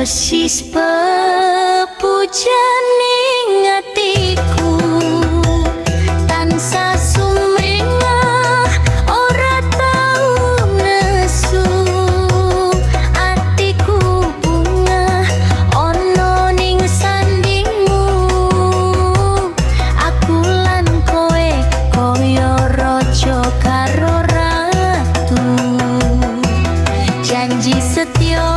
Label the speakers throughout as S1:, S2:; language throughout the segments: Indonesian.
S1: Dosis pepujaning atiku tansah sumringah ora tau nesu. Atiku bunga ono ning sandingmu. Aku lan kowe koyo raja karo ratu. Janji setia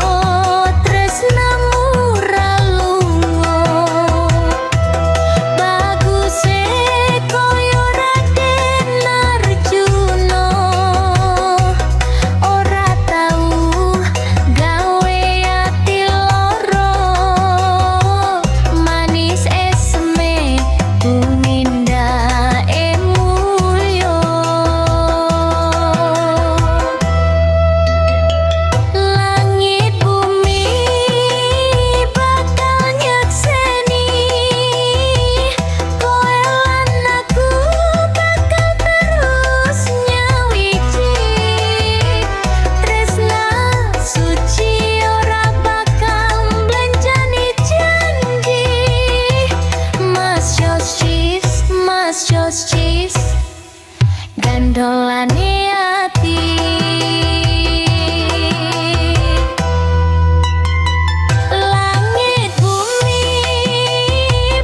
S1: gandolane ati. Langit bumi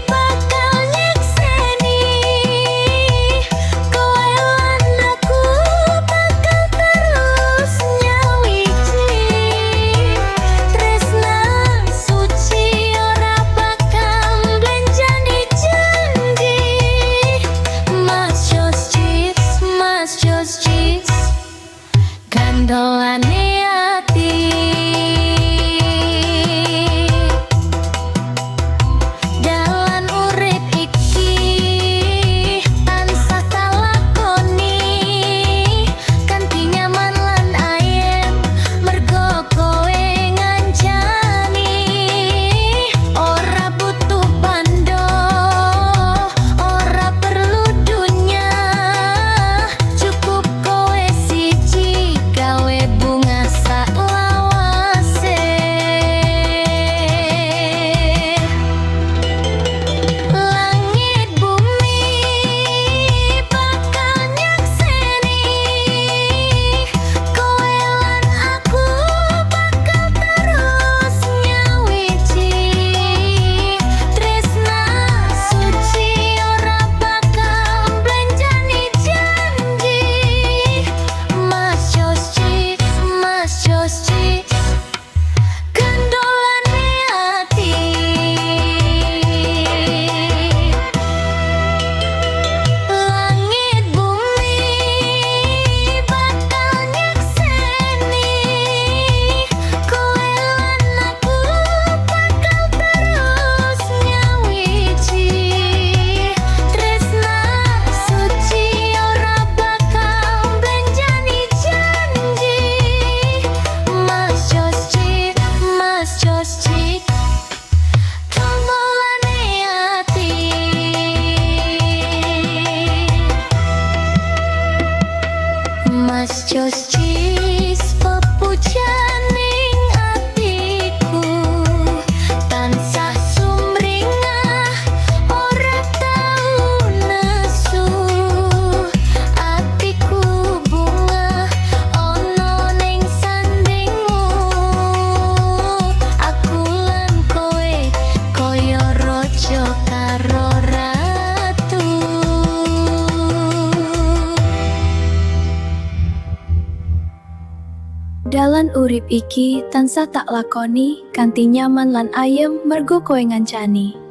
S1: bakal nyekseni. Kowe lan aku bakal terus nyawiji. Tresna suci ora bakal blenjani janji. Mas just cheese gandolane ati. Dalan urip iki tansah tak lakoni kanthi nyaman lan ayem mergo kowe ngancani. Ora butuh bando, ora perlu dunya. Mas just cheese pepujaning atiku tansah sumringah ora tau nesu. Atiku bunga ono ning sandingmu. Aku lan kowe koyo raja karo ratu. Dalan urip iki tansah tak lakoni kanthi nyaman lan ayem mergo kowe ngancani.